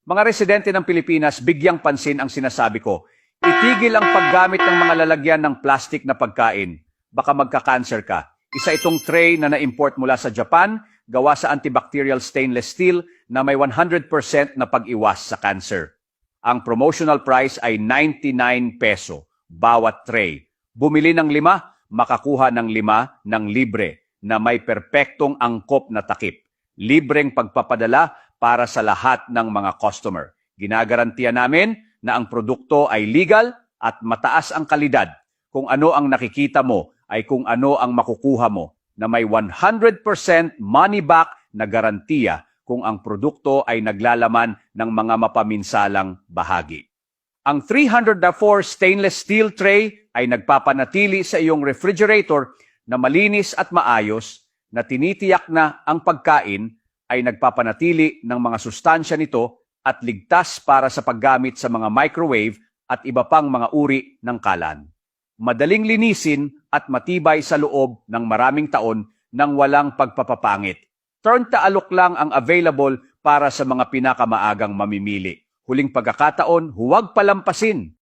Mga residente ng Pilipinas, bigyang pansin ang sinasabi ko. Itigil ang paggamit ng mga lalagyan ng plastic na pagkain. Baka magka-cancer ka. Isa itong tray na na-import mula sa Japan, gawa sa antibacterial stainless steel na may 100% na pag-iwas sa cancer. Ang promotional price ay 99 peso bawat tray. Bumili ng 5, makakuha ng 5 ng libre na may perpektong angkop na takip. Libreng pagpapadala para sa lahat ng mga customer. Ginagarantiya namin na ang produkto ay legal at mataas ang kalidad. Kung ano ang nakikita mo ay kung ano ang makukuha mo, na may 100% money back na garantiya kung ang produkto ay naglalaman ng mga mapaminsalang bahagi. Ang 304 stainless steel tray ay nagpapanatili sa iyong refrigerator na malinis at maayos, na tinitiyak na ang pagkain ay nagpapanatili ng mga sustansya nito at ligtas para sa paggamit sa mga microwave at iba pang mga uri ng kalan. Madaling linisin at matibay sa loob ng maraming taon nang walang pagpapapangit. Turn Taalok lang ang available para sa mga pinakamaagang mamimili. Huling pagkakataon, huwag palampasin.